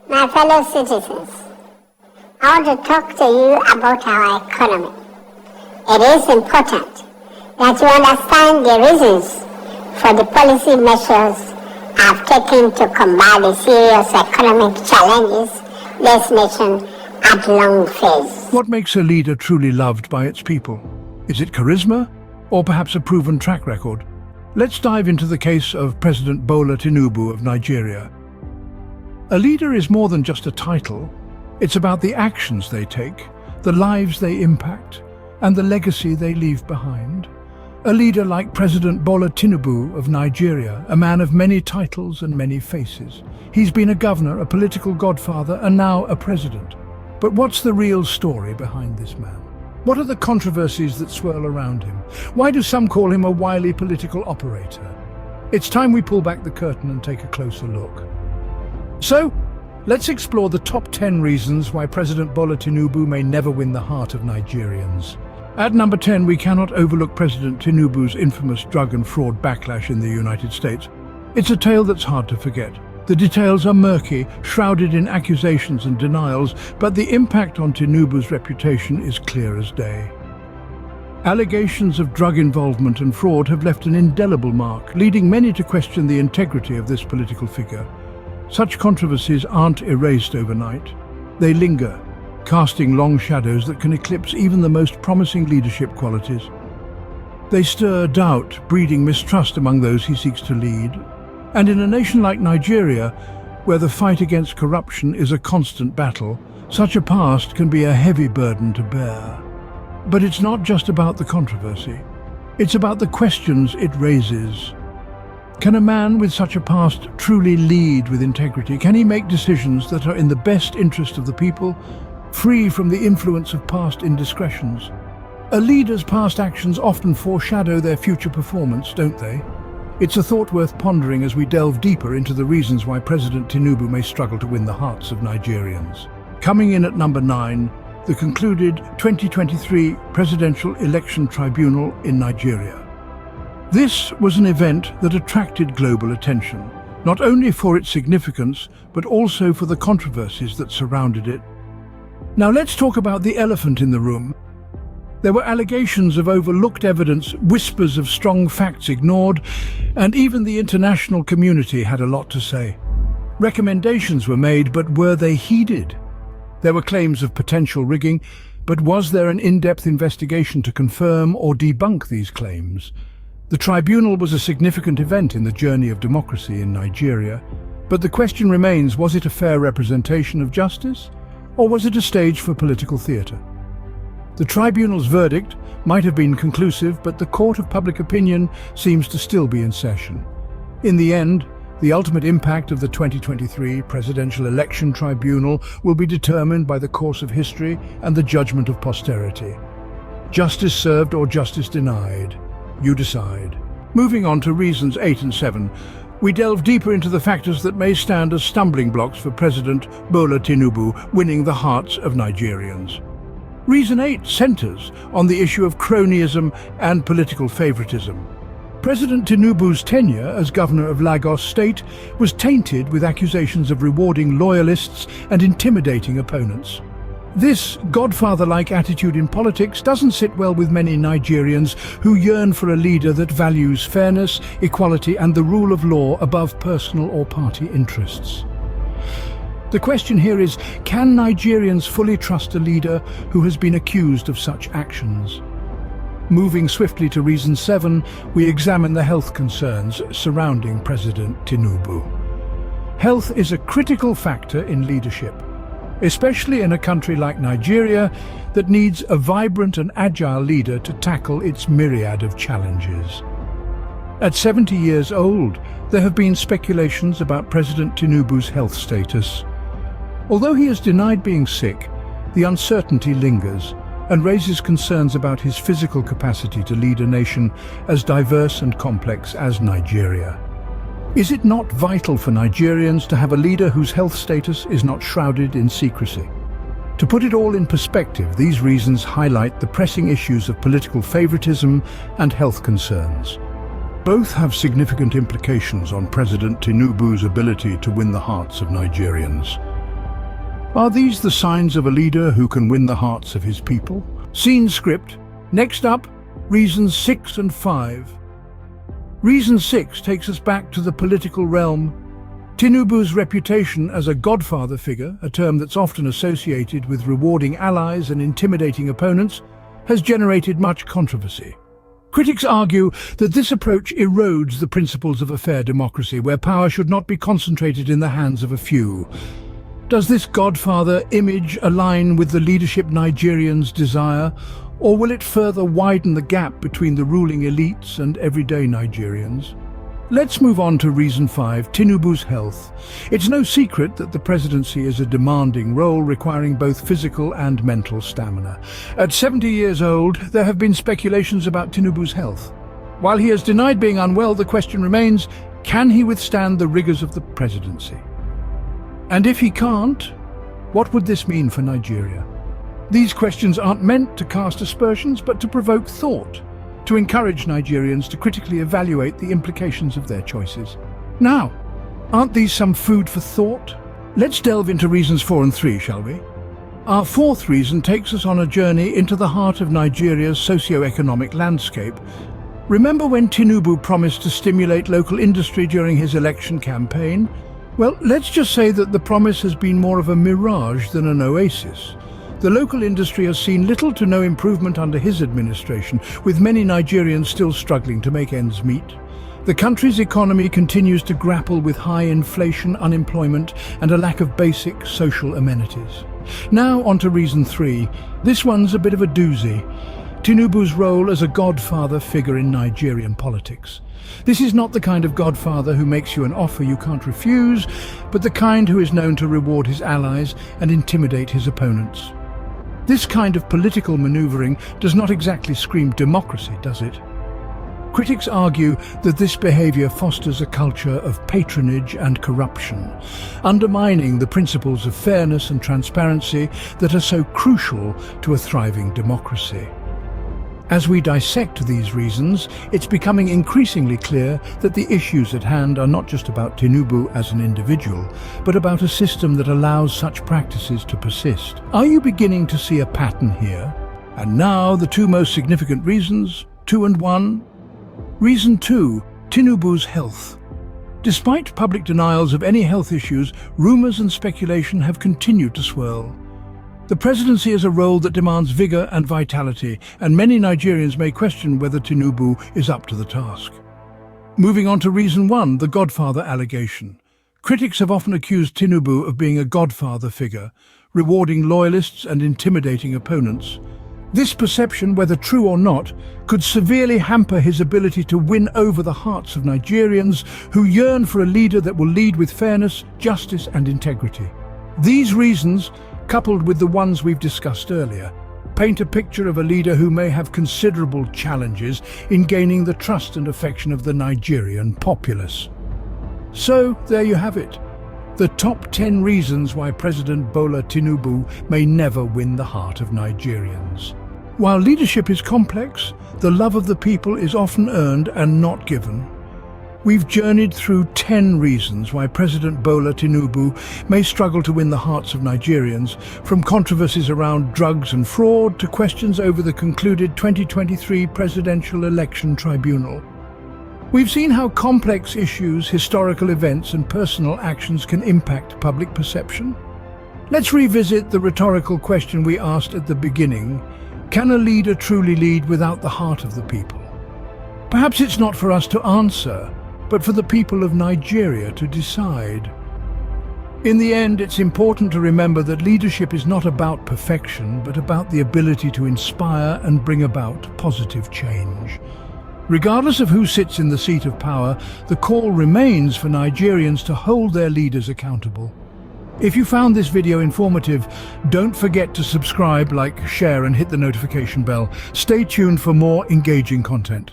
My fellow citizens, I want to talk to you about our economy. It is important that you understand the reasons for the policy measures I've taken to combat the serious economic challenges this nation at long face. What makes a leader truly loved by its people? Is it charisma, or perhaps a proven track record? Let's dive into the case of President Bola Tinubu of Nigeria. A leader is more than just a title. It's about the actions they take, the lives they impact, and the legacy they leave behind. A leader like President Bola Tinubu of Nigeria, a man of many titles and many faces. He's been a governor, a political godfather, and now a president. But what's the real story behind this man? What are the controversies that swirl around him? Why do some call him a wily political operator? It's time we pull back the curtain and take a closer look. So, let's explore the top 10 reasons why President Bola Tinubu may never win the heart of Nigerians. At number 10, we cannot overlook President Tinubu's infamous drug and fraud backlash in the United States. It's a tale that's hard to forget. The details are murky, shrouded in accusations and denials, but the impact on Tinubu's reputation is clear as day. Allegations of drug involvement and fraud have left an indelible mark, leading many to question the integrity of this political figure. Such controversies aren't erased overnight. They linger, casting long shadows that can eclipse even the most promising leadership qualities. They stir doubt, breeding mistrust among those he seeks to lead. And in a nation like Nigeria, where the fight against corruption is a constant battle, such a past can be a heavy burden to bear. But it's not just about the controversy. It's about the questions it raises. Can a man with such a past truly lead with integrity? Can he make decisions that are in the best interest of the people, free from the influence of past indiscretions? A leader's past actions often foreshadow their future performance, don't they? It's a thought worth pondering as we delve deeper into the reasons why President Tinubu may struggle to win the hearts of Nigerians. Coming in at number 9, the concluded 2023 Presidential Election Tribunal in Nigeria. This was an event that attracted global attention, not only for its significance, but also for the controversies that surrounded it. Now let's talk about the elephant in the room. There were allegations of overlooked evidence, whispers of strong facts ignored, and even the international community had a lot to say. Recommendations were made, but were they heeded? There were claims of potential rigging, but was there an in-depth investigation to confirm or debunk these claims? The tribunal was a significant event in the journey of democracy in Nigeria, but the question remains, was it a fair representation of justice, or was it a stage for political theatre? The tribunal's verdict might have been conclusive, but the court of public opinion seems to still be in session. In the end, the ultimate impact of the 2023 Presidential Election Tribunal will be determined by the course of history and the judgment of posterity. Justice served or justice denied? You decide. Moving on to reasons 8 and 7, we delve deeper into the factors that may stand as stumbling blocks for President Bola Tinubu winning the hearts of Nigerians. Reason 8 centers on the issue of cronyism and political favoritism. President Tinubu's tenure as governor of Lagos State was tainted with accusations of rewarding loyalists and intimidating opponents. This godfather-like attitude in politics doesn't sit well with many Nigerians who yearn for a leader that values fairness, equality, and the rule of law above personal or party interests. The question here is, can Nigerians fully trust a leader who has been accused of such actions? Moving swiftly to reason 7, we examine the health concerns surrounding President Tinubu. Health is a critical factor in leadership, especially in a country like Nigeria that needs a vibrant and agile leader to tackle its myriad of challenges. At 70 years old, there have been speculations about President Tinubu's health status. Although he has denied being sick, the uncertainty lingers and raises concerns about his physical capacity to lead a nation as diverse and complex as Nigeria. Is it not vital for Nigerians to have a leader whose health status is not shrouded in secrecy? To put it all in perspective, these reasons highlight the pressing issues of political favoritism and health concerns. Both have significant implications on President Tinubu's ability to win the hearts of Nigerians. Are these the signs of a leader who can win the hearts of his people? Scene script. Next up, reasons 6 and 5. Reason 6 takes us back to the political realm. Tinubu's reputation as a godfather figure, a term that's often associated with rewarding allies and intimidating opponents, has generated much controversy. Critics argue that this approach erodes the principles of a fair democracy, where power should not be concentrated in the hands of a few. Does this godfather image align with the leadership Nigerians desire, or will it further widen the gap between the ruling elites and everyday Nigerians? Let's move on to reason 5, Tinubu's health. It's no secret that the presidency is a demanding role requiring both physical and mental stamina. At 70 years old, there have been speculations about Tinubu's health. While he has denied being unwell, the question remains, can he withstand the rigors of the presidency? And if he can't, what would this mean for Nigeria? These questions aren't meant to cast aspersions, but to provoke thought, to encourage Nigerians to critically evaluate the implications of their choices. Now, aren't these some food for thought? Let's delve into reasons 4 and 3, shall we? Our fourth reason takes us on a journey into the heart of Nigeria's socio-economic landscape. Remember when Tinubu promised to stimulate local industry during his election campaign? Well, let's just say that the promise has been more of a mirage than an oasis. The local industry has seen little to no improvement under his administration, with many Nigerians still struggling to make ends meet. The country's economy continues to grapple with high inflation, unemployment, and a lack of basic social amenities. Now on to reason 3. This one's a bit of a doozy. Tinubu's role as a godfather figure in Nigerian politics. This is not the kind of godfather who makes you an offer you can't refuse, but the kind who is known to reward his allies and intimidate his opponents. This kind of political maneuvering does not exactly scream democracy, does it? Critics argue that this behavior fosters a culture of patronage and corruption, undermining the principles of fairness and transparency that are so crucial to a thriving democracy. As we dissect these reasons, it's becoming increasingly clear that the issues at hand are not just about Tinubu as an individual, but about a system that allows such practices to persist. Are you beginning to see a pattern here? And now the two most significant reasons, 2 and 1. Reason 2, Tinubu's health. Despite public denials of any health issues, rumors and speculation have continued to swirl. The presidency is a role that demands vigor and vitality, and many Nigerians may question whether Tinubu is up to the task. Moving on to reason 1, the godfather allegation. Critics have often accused Tinubu of being a godfather figure, rewarding loyalists and intimidating opponents. This perception, whether true or not, could severely hamper his ability to win over the hearts of Nigerians who yearn for a leader that will lead with fairness, justice and integrity. These reasons, coupled with the ones we've discussed earlier, paint a picture of a leader who may have considerable challenges in gaining the trust and affection of the Nigerian populace. So, there you have it. The top 10 reasons why President Bola Tinubu may never win the heart of Nigerians. While leadership is complex, the love of the people is often earned and not given. We've journeyed through 10 reasons why President Bola Tinubu may struggle to win the hearts of Nigerians, from controversies around drugs and fraud to questions over the concluded 2023 presidential election tribunal. We've seen how complex issues, historical events and personal actions can impact public perception. Let's revisit the rhetorical question we asked at the beginning. Can a leader truly lead without the heart of the people? Perhaps it's not for us to answer, but for the people of Nigeria to decide. In the end, it's important to remember that leadership is not about perfection, but about the ability to inspire and bring about positive change. Regardless of who sits in the seat of power, the call remains for Nigerians to hold their leaders accountable. If you found this video informative, don't forget to subscribe, like, share and hit the notification bell. Stay tuned for more engaging content.